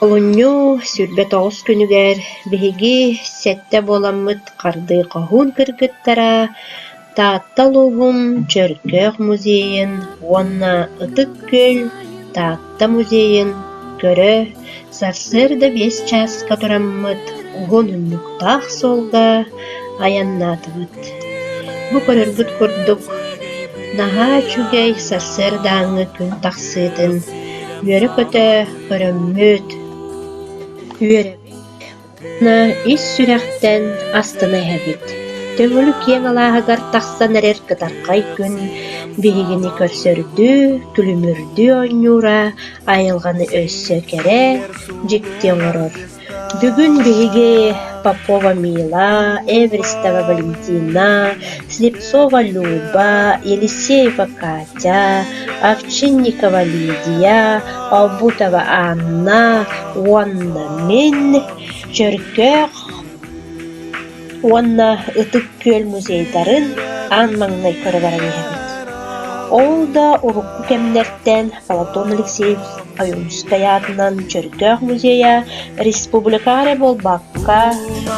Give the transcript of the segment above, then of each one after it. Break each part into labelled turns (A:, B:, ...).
A: Олунню сүрбе тоҕус күнүгэр биһиги сэтте буоламмыт хардыы хоһуун кыргыттара Тааттал уһум Чөркөөх музейын уонна Ытык күөл Таатта музейын көрө сарсыар да 5 чааска тураммыт уһун уннуктаах суолга айаннаатыбыт. Бу көрөрбүт курдук наһаа чүгэй сарсыар дааҥҥы күн тахсыытын үөрэ көтө көрөммүт үөрэбит ис сүрэхтэн астына эһэбит. Төбөлү киэҥ алааһыгар тахсан эрэр кытархай күн биһигини көрсөрдүү, күлүмүрдүү оонньуура айылҕаны өссө кэрэ дьикти оҥорор. Бүгүн биһиги Попова Мила, Эвристова Валентина, Слепцова Люба, Елисеева Катя, Овчинникова Лидия, Албутова Анна, уонна мен Чөркөөх уонна Ытык күөл музейдарын аан маҥнай көрөбаран иһэбит. Ол да урукку кэмнэртэн Платон Алексеевич Аюнская атынан Чөркөөх музейа республикаары болбакка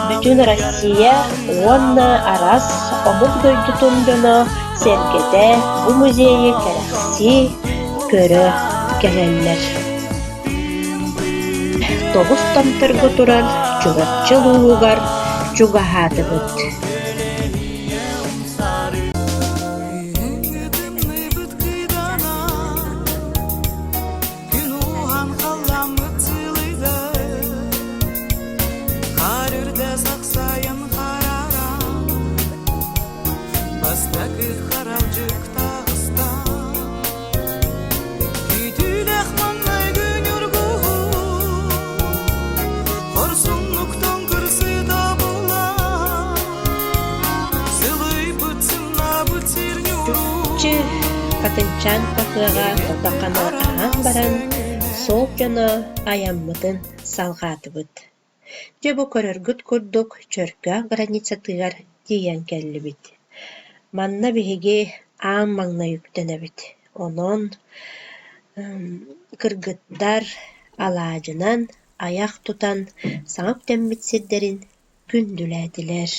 A: бүтүн Россия уонна арас омук дойдутун дьоно сэргэдэ бу музейи кэрэхси көрө кэлэллэр. Тоҕус тамтарга турар чугаччыл уугар чугаһаатыбыт. Катынчан пахыга тотакана аан баран сол дьоно аяммытын салгаатыбыт. Дьэ бу көрөргүт курдук Чөркөөх границатыгар тиийэн кэллибит. Манна биһиги аан маҥнай үктэнэбит. Онон кыргыттар алаадьынан аях тутан саҥа үктэммит сирдэрин күндүлээтилэр.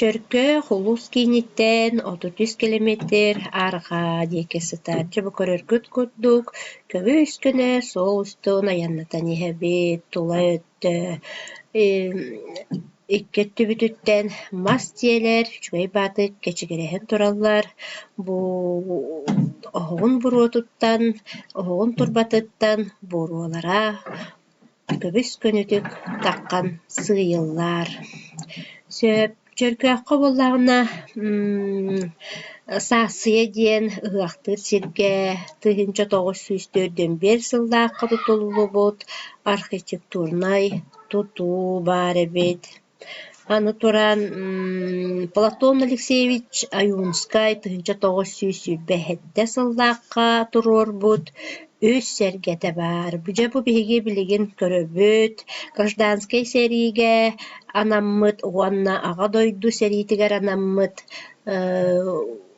A: Чөркөөх улуус кииниттэн 30 километр арҕаа диэки сытар. Дьэ бу көрөргүт курдук көбү үскүнэ суол устуун айаннатан иһэбит, тула өттө. Икки өттүбүтүттэн мас тиэлэр үчүгэй баатык кэчигирэһэн тураллар. Бу оһоҕун буруотуттан, оһоҕун турбатыттан буоруолара көбүс көнүтүк таккан сыайыллар. Сөп Чөркөөххө буоллаҕына Саасыйа диэн ыһыахтыыр сиргэ 1904 сыллаахха тутуллубут архитектурнай тутуу баар эбит. Аны туран Платон Алексеевич Аюнскай 1905 сыллаахха туруорбут үс сэргэтэ баар. Дьэ бу биһиги билигин көрөбүт, гражданскай сэриигэ анаммыт, уонна аҕа дойду сэриитигэр анаммыт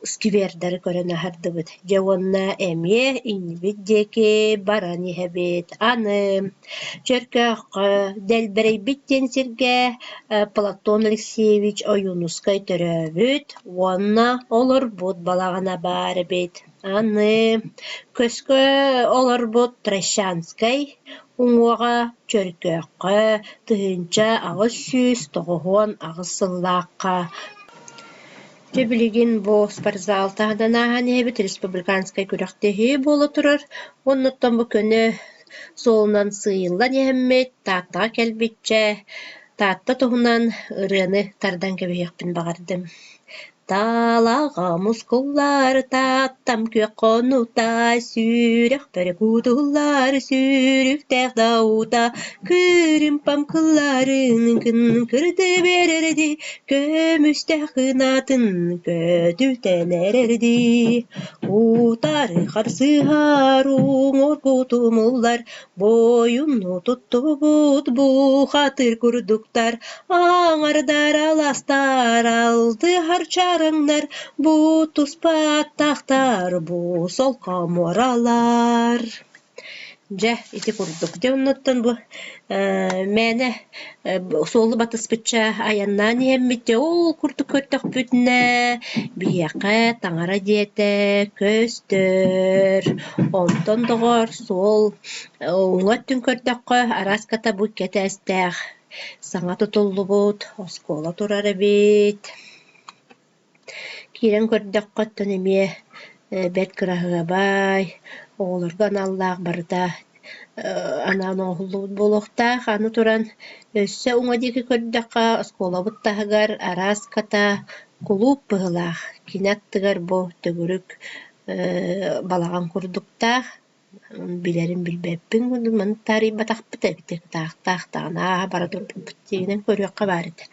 A: сквердары көрөн аһардыбыт. Дьэ уонна эмиэ иннибит диэки баран иһэбит. Аны Чөркөөххө дэлбэрэйбит диэн сиргэ Платон Алексеевич Аюнскай төрөөбүт, уонна олорбут балаҕына баар эбит. Аны көскө олорбут Трещанскай уҥуоҕа Чөркөөххө тыһынча 909 аҕыс сыллаахха. Дьэ билигин бу спортзал таһынан ааһан иһэбит республиканскай күрэхтэйи буола турар. Оннуттан бу көнө суолунан сыайыллан иһэммит, тааттаҕа кэлбитчэ, таатта туһунан ырыаны тардан кэбиһиэхпин баҕардым. Талаға мускуллар тааттам көкконута, сүрэх пөрекутуллар сүрүхтэх даута, кырым памкылларын кын кырды берерди, көмүстэх кынатын көтүтен эрерди. Ута Тарыхар сыһаруң оргутумуллар, бойумну туттубут бу хатыр курдуктар, аңардар аластар, алды харчарыңнар, бу туспаттахтар, бу солка моралар. Же, ити курдук. Же, онноттон бу мәне солы батыспытча аяннан еммитте ол курдук көртөк бүтүнэ бияқа таңара диете көстөр. Онтон догор сол оңаттын көртөккө араската бу кетестэх. Саңа тутуллубут, оскола турары бит. Кирен көрдөккөттөн эмие бет кырахыга бай, оғылырған Аллах барда анан оғылуд болохтах, аны туран өссө уңа деки көрдөкка оскола буттахыгар арас ката кулуп быгылах, кинаттыгар бу төгүрүк балаган курдуктах, билерин билбеппин, мын тари батакпыт эбитек тахтахтана бара турбут дегенен көрөкка барыт.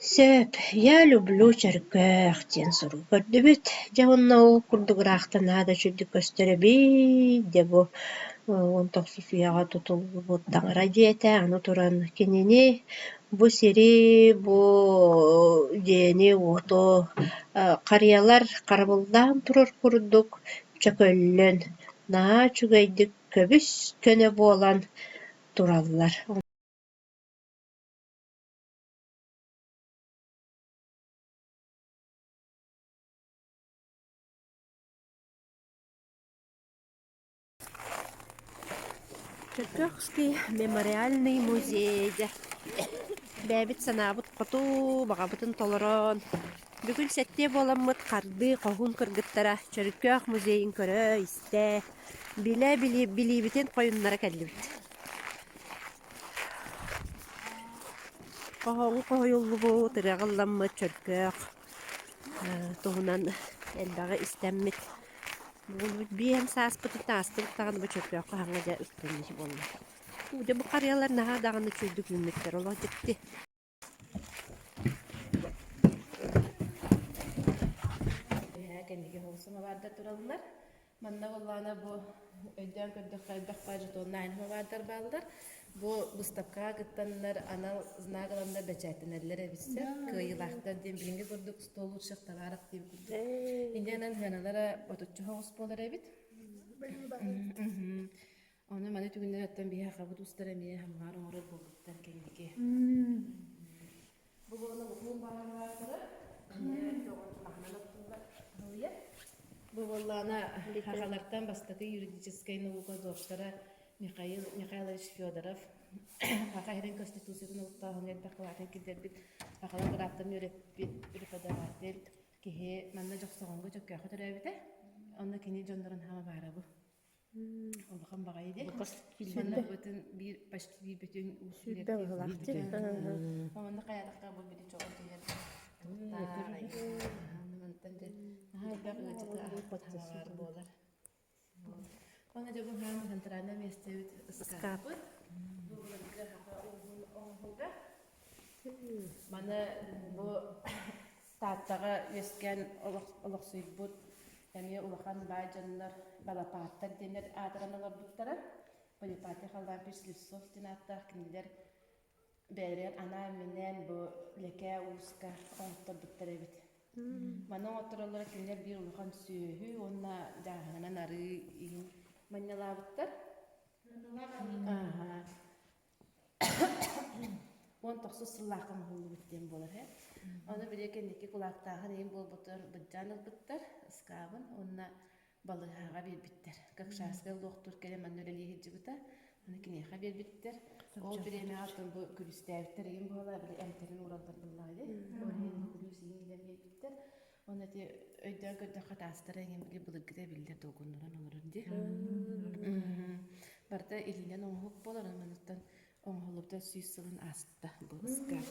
A: Сөп, я люблю чарках, тен сору көрдөбүт. Жагынна ол курдугырахтан ада чүрдү көстөрөбит, де бу 19 уяга тутулбут таңара диете, аны туран кенени бу сери, бу дени ото карыялар карабылдан турар курдук, чөкөллөн, наа чүгейдик көбүс көнө болан тураллар. Чөкөкский мемориальный музейде. Бәбит санабыт коту бағабытын толорон. Бүгін сәтте боламмыт қарды қоғын кыргыттара Чөркөк музейін көрі исте. Билибитен қойынлара кәлібіт. Қоғын қойылы бұ, тырағылламмыт Чөркөк. Туғынан әлбағы істәмміт. Бейім саас бұтытна астырықтағаны бұ Чөркөк қағаңа да үстенеші болма. Уде бұ қариялар наға дағаны чөйдік мүметтер ола жетті. Кәндеге хоғысыма бардар тұралылар. Манна олағына бұ өйден көрдік қайбақ бажыт олына айныма бардар балдар. Бұ бұстапқа ғыттанлар анал знағыланда бәчәйтін әлілер әбісі. Күйілақтан дем бірінге көрдік столу шықта барық деп көрдік. Индиянан ғаналара отучу хоғыс болар әбіт. Оны маны түгіндер әттен бейі қабыт ұстар әмейе хамғар оңырыр болдықтар кәндеге. Бұл оны бұқылын бағар бардыры. Бұл боллана хағалардан бастығы юридической наука доктора Михайлович Федоров. Хақайрын Конституцияны ұқтағын әдбақылатын кедербіт. Хақалар ғыраттым үреппет, үрепедаватель. Кеге манна жоқсағынғы жөкке қытыр әбіті. Онна кені жондарын хама бары бұл. Олықын баға еді. Манна бұтын почти бір бүтін үсілер. Онна қаядыққа бұл біді жоғын тегер. Оны да бұл ғамы ғантыраны местеуіт ұскапыт. Маны бұл таттаға өскен ұлықсуй бұд, әме ұлыққан бай жанлар балапаттар денер адыраналар бұттары. Бұл епаты қалдан Пешлюсов ден аттақ кімдер бәрен ана менен бұл леке ұлысқа оңықтар бұттар әбет. Маның отыралары кімдер бір ұлыған сүйі, онына жағынан ары ең маннала бұттар. 19 сыллақын ғылы бүттен болар. Оны бір екендекі құлақтағын ең бол бұттар бұджаныл бұттар, ұскабын, онына балығаға бер біттер. Қақшасқа ұлықтыр кәлем аннөлелі хеджі бұта, оны кенеға бер біттер. Ол бір еме алтын бұл күрістәвіттер ең болар, бір әмтерін ұралдар бұллайды. Оны күріс ең елер бер біттер. Оны де өйден көрді қатастыр ең бір бұлығы да білдер доғыныран олырынды. Барда елінен оңғып болар, оңғылықтан оңғылыпта сүйсілін асытта бұл ұскап.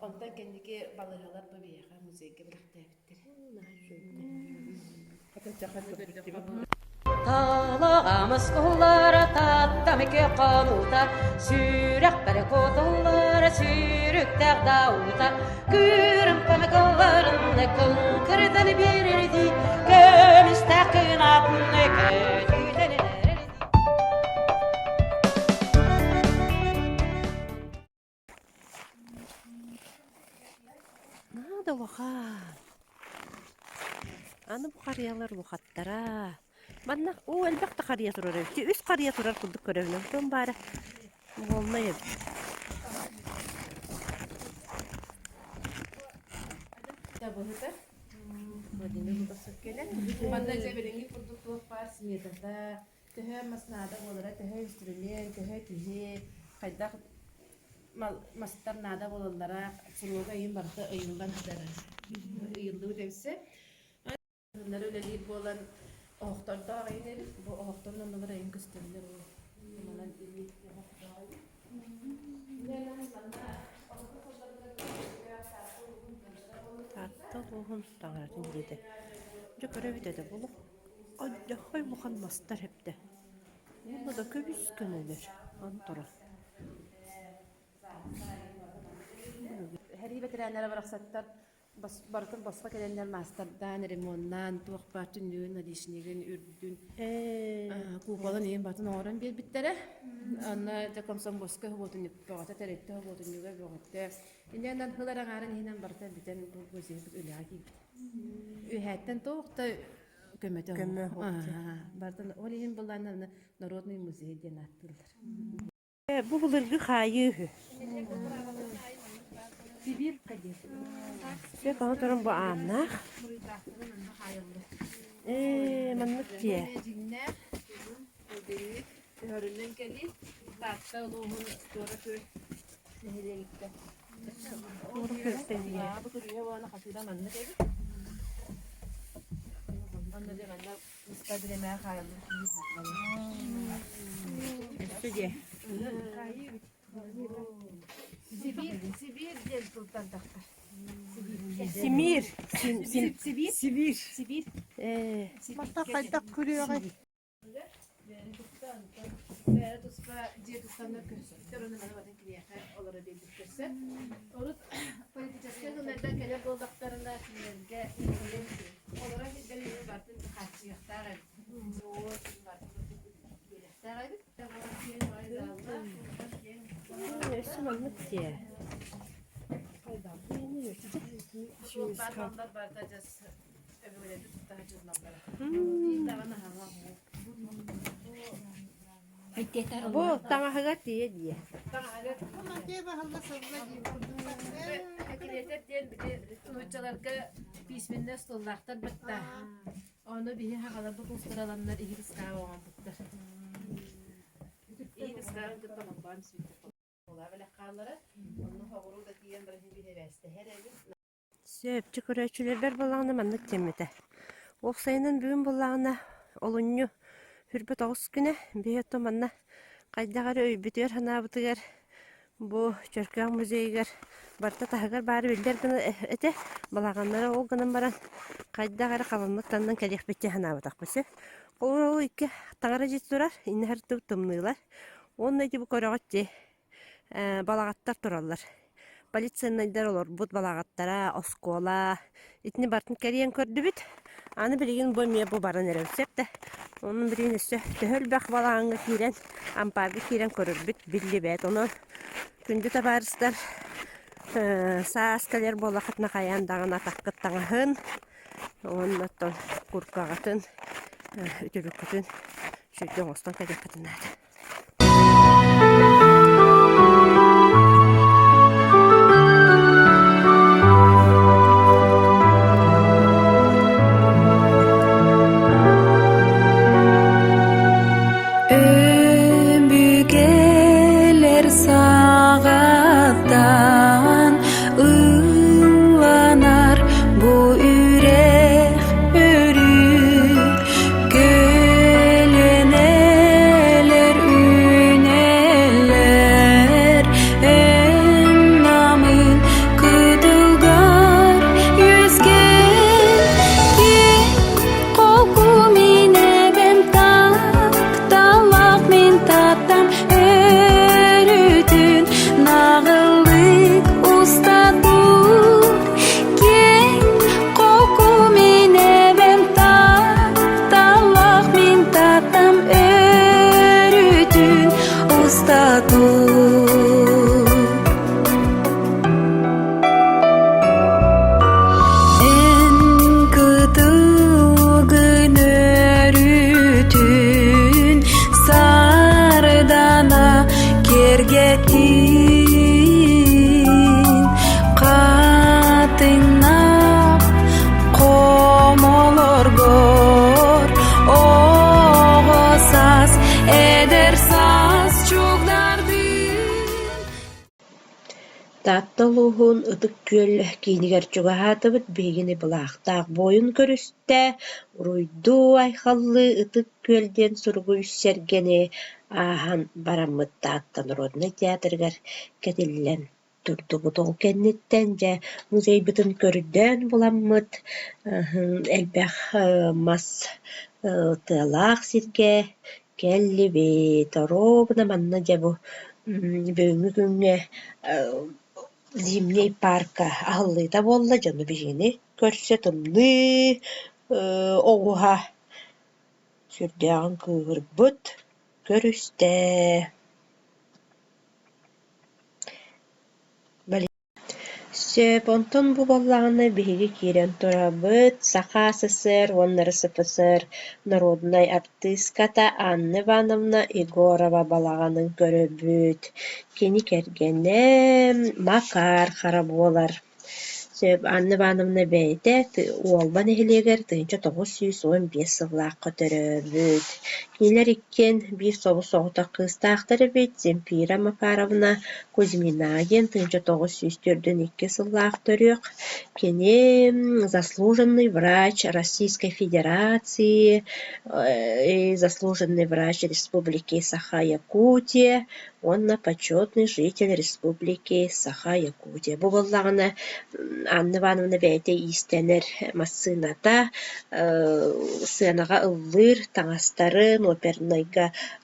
A: Ондан кәндеге балығалар бұл бейеға музейге бірақтәвіттер.
B: Талағамыз ұллары таттамеке қанута, сүйрек бәрі қотылары сүйріктәқ даута, күрім пәмек ұлларыны күн кірдіні берерді, көміс
A: Аны бу карыялар лухаттара. Манна о элбәктә карыя турар. Үз карыя турар кудык көрәвнән. Тон бары. Болмай.
C: Табылды. Мадина басып келе. Манда жебереңи курдук туып бар сметада. Төһө маснада болара, төһө инструмент, төһө тиже, кайда мастар нада болалара, сулуга ин барда ыйылган хадара. Ыйылды десе. Аннар өлелер болан охторда айнер, бу охтордан булар ин көстөрлөр. Манан илик охторда.
A: Атта богын таңатын диде. Жо көрөбүтө да болуп. Аҗахай бухан мастар хепте. Бу да көбүс көнелер. Антора.
C: Her yıl trenlere bıraksatlar, barkın basma gelenler masterdan, remondan, tuğbatın düğün, adişnigin, ürdün, kupalan yiyin batın oran bir bittere. Anna da komsan boska hubotun yupağata terette hubotun yuga boğatta. İndiyandan hılaran aran hinen barta biten bu gözeyip ülaki. Ühetten toğukta kömete hubotun. Bartan olihin bulanlarına Народный музей diye attılar.
A: Bu bulurgu hayı.
C: Sibir kadir.
A: Şey kanıtırım bu anna. Manlık diye.
C: Cinler, ödelik, höründen gelip, tahta oluğun sonra köy nehireye gitti.
A: Doğru kösteliye.
C: Bu kuruya bana kasıda manlık evi. Ondan da manlık müstadiremeye kayalım.
A: İşte diye.
C: Sibir diye sultan tahta.
A: Simir.
C: Sibir.
A: Mata kaydak kuruyor.
C: Ve tuspa diye tustanlar köşkler onu bana bakın ki olara belirtirse. Onu politikasyon onlardan gelen doldaklarına kimlerge olarak gelen batın kaçıyaklar. O
A: Üstü manlık diye.
C: Çok batmanlar bartacağız. Öyle tutacağız nablara. Bir tane hava.
A: Bu tanga hagat diye diye.
C: Tuğçalarga pisminne stollaktan bitti. Onu bir hakalarda kusturalanlar iyi kıskağı olan bitti. İyi kıskağı kıttamam bana sütü. Ola böyle kallara onu havuru da diyen bırakın bir heveste her evi.
A: Söpçü köröçüler balağına manlık demede. Oksayının büyün balağına olunyu. Hürbet ağız güne bir manna kaydagar öybütüyor hanabıtıgar. Bu Çörkağ Müzeyigar barta tahagar bari bilder gına ete balağanlara o gına baran kaydagar kalınlıktandan kelek bitti hanabıtak bisi. Olur iki tağara jet durar, inni her tımnıylar. Onun bu korağıtçı balağattar turarlar. Polisiyanın ayдар olur, bu balağattara, oskola, itini bartın keriyen kördü bit. Anı bilgin bu miye bu baran erevsep de. Onun birin üstü töhül bak balağanı kiren, ampargı kiren körür bit, billi bet. Onu gündü tabarıstar, saaskaler bolaqatna kayan dağın atakıt dağın. Onun kurkağıtın, ütürükütün, şükden ostan kadakıtın adı.
D: Geleneler
B: eder saz çoklardı.
A: Таатталуһун ытык күөл кинигэр чугаһаатыбыт биһигини былаахтаах буойун көрүстэ, уруйдуу айхаллы ытык күөлден суругу үссэргэни ааһан бараммыт тааттан Народный театрыгар кэтиллэн турдубут ол кэнниттэн дьэ музейбытын көрдөн буламмыт, элбэх мас тыалаах сиргэ кэллибит оробуна манна дьэ бу бөөҥү күҥҥэ зимний парка аһыллыыта буолла дьону биһигини көрсө тымны оҕуһа сүрдээҕин кыыһырбыт көрүстэ. Сөп онтон бу боллаҕына биһиги киирэн турабыт Саха СССР, уоннары СФСР народной артистката Анна Ивановна Егорова балаҕанын көрөбүт. Кини кэргэнэ Макар хара буолар. Сөп Анна Ивановна бэйэтэ уолбан эхилиэгэр тыынча 915 сыллаахха төрөбүт. Кинилэр иккен биир собу соҕута кыыстаахтар эбит Земфира Макаровна Кузьмина диэн тыынча 902 сыллаах төрүөх. Кини заслуженный врач Российской Федерации, заслуженный врач Республики Саха-Якутия, онна почетный житель Республики Саха-Якутия. Бу боллаҕына Анна Ивановна бэйэтэ иистэнэр массыыната сыанаҕа ыллыыр таҥастарын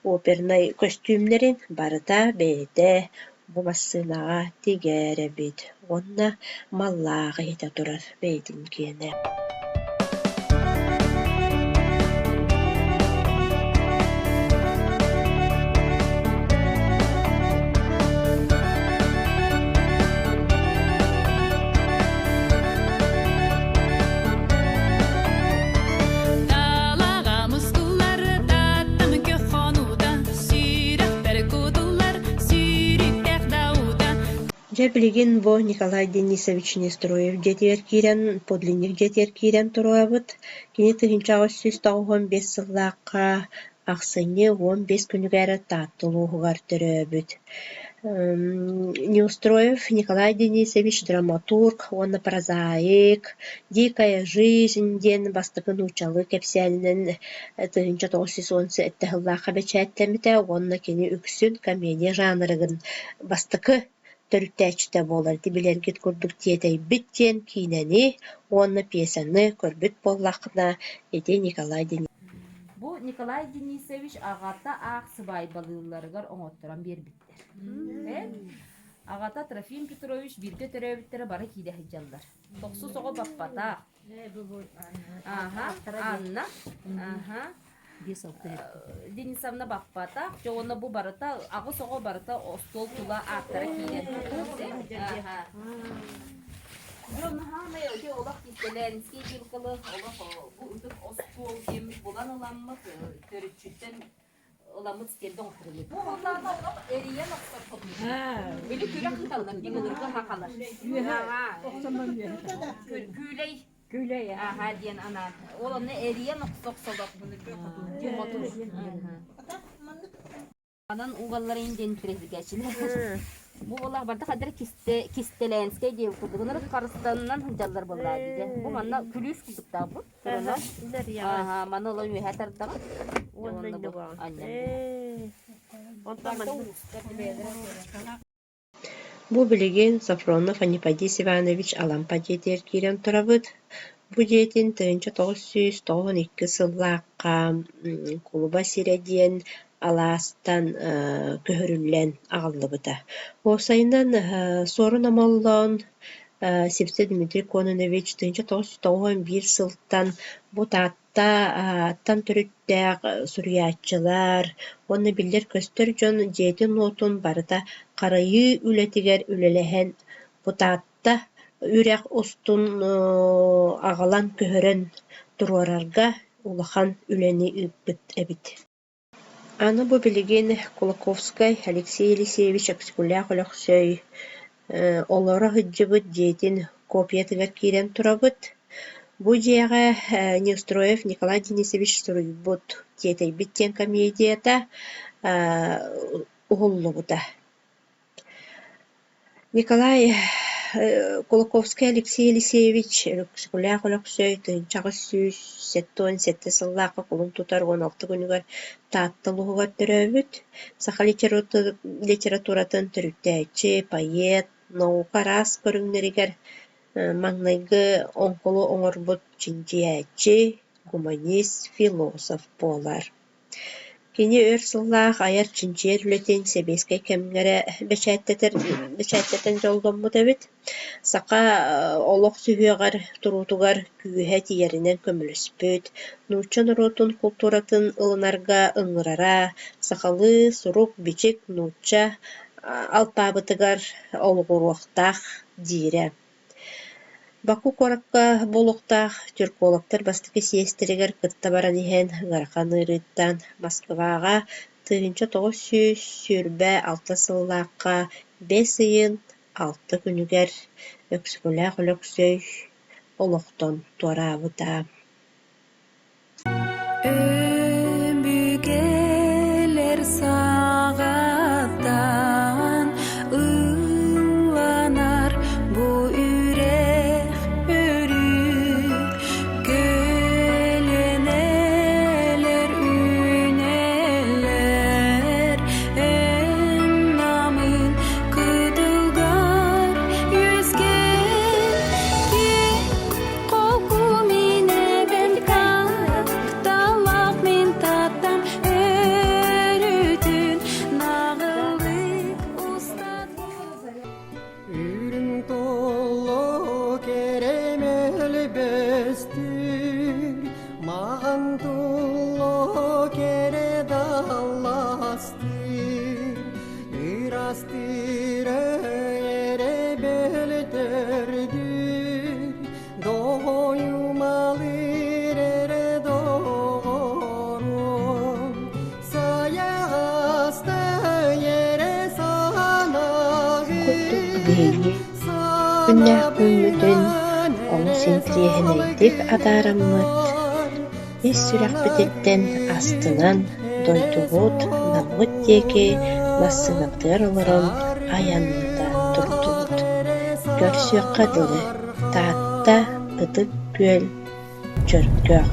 A: оперный костюмнерин барыта бэйэтэ бу массыынаҕа тигэр эбит. Онна маллаах иһитэ турар бэйэтин киэнэ. Дьэ билигин бу Николай Денисович Нестроев дьэтигэр киирэн, подлинник дьэтигэр киирэн туруабыт. Кини тыһынча 995 сыллаахха ахсыññы 15 күнүгэр тааттылууһугар төрөөбүт. Неустроев Николай Денисович драматург, онна прозаик, «Дикая жизнь» диэн бастакын учалы кэпсиэннэн тыһынча 910 эттэһыллаахха бэчээттэмитэ, онна кини үксүн комедия жанрыгын бастакы төрүттээчтэ буолар. Билэргит курдук тиэтэйбит диэн кинэни, онна пьесаны көрбүт буоллаххына эти Николай Денисович.
D: Бу Николай Денисович агата ак сыбай балыыларыгар оңоттуран бербиттер. Агата Трофим Петрович бирге төрөбүттері бары кийдеһи жаллар. Токсу соҕо баппата. Анна. Денисовна баппата. Жоғына бу барыта, ағы соҕо барыта остол тула аттары кийден. Жонхамай öyle olak gittiler, skeytilkalı olak bu ünlük ostol yemiş bulan olanmak törüçütten olamız geldi oturuluyor. Bu onlarla olak eriye nokta topluyor. Böyle külek kıtallar, bir ılırgı hakalar. Güley. Aha diyen ana. Olanı eriye nokta solak bunu bir anan uğalların dentresi geçilir. Bu olah barda kadar kistelenske diye kurduğunlar Karastan'dan hıncalar bollar diye. Bu manna külüs kurduk da bu. Aha, manna olan müheterden.
A: Бу билигин Сафронов Анипадис Иванович Алампа диэтигэр киирэн турабыт. Бу диэтин тыынча 992 сыллаакка кулуба сире диэн алаастан көһөрүллэн аҕаллыбыта. Уосайынан сорун амоллон Севце Дмитрий Кононович тыынча 991 сылтан бу таатта аттан төрүттээк суруяаччылар, онна биллер көстөр дьон диэтин нуотун барыта харайыы үлэтигэр үлэлэһэн бу таатта үрэх устун аҕалан көһөрөн туруарарга улахан үлэни ыыппыт эбит. Аны бу билигин Кулаковскай Алексей Елисеевич Акскулях өлөхсөй олора хыджыбыт диэтин копиятыгар киирэн турабыт. Бу дьиэҕэ Неустроев Николай Денисович суруйбут тиетей биттен комедията уһуллубута. Николай Кулаковский Алексей Алексеевич Скулях Олексой тыынчагы сүүс сеттон сетте сыллаакка кулун тутар 16 күнүгөр тааттылуугар төрөбүт. Саха литературатын төрүттәчи, поэт, наука рас көрүңнәригер маңнайгы оңколу оңорбут чинжиячи, гуманист, философ болар. Кини өр сыллаах аяр чинчиер үлетен себескай кемгере бечәттетен жолдоммут эбит. Сака олох сүһүөгар турутугар күүһэ тиеринен көмөлөспүт. Нууччан урутун культуратын ылынарга ыңырара, сахалы сурук бичик нуучча алпаабытыгар олгуруохтаах диире. Баку коракка болуктаах түркологтар бастыкы сиестеригер кытта баран иһэн гарахан ырыттан Москвага 1900 сүрбэ 6 сыллаакка 5 ыйын 6 күнүгер Өксүкүлээх Олексөй олохтон туараабыта.
B: Ömügeler sağattan ıllanar bu yürek örür Göleneler üneler en namın kıdılgar yüzgen ki koku mine ben talak min tatam örütün nağılık ustad
E: Ürün tolu keremel bestür Mağan tolu kere dallastır Ürastır ere beltördür Doyumalır ere doğru Sayağasta yere sanağı
A: Күннәх күммүтүн ону синтриэһинэйдик адараммыт. Эс сүрэхпититтен астынан дойдугут намгыт диэки массыгаттыгар олорон аянныта турдубут. Көрсүөкка дылы таатта ытык күөл чөрткөөх.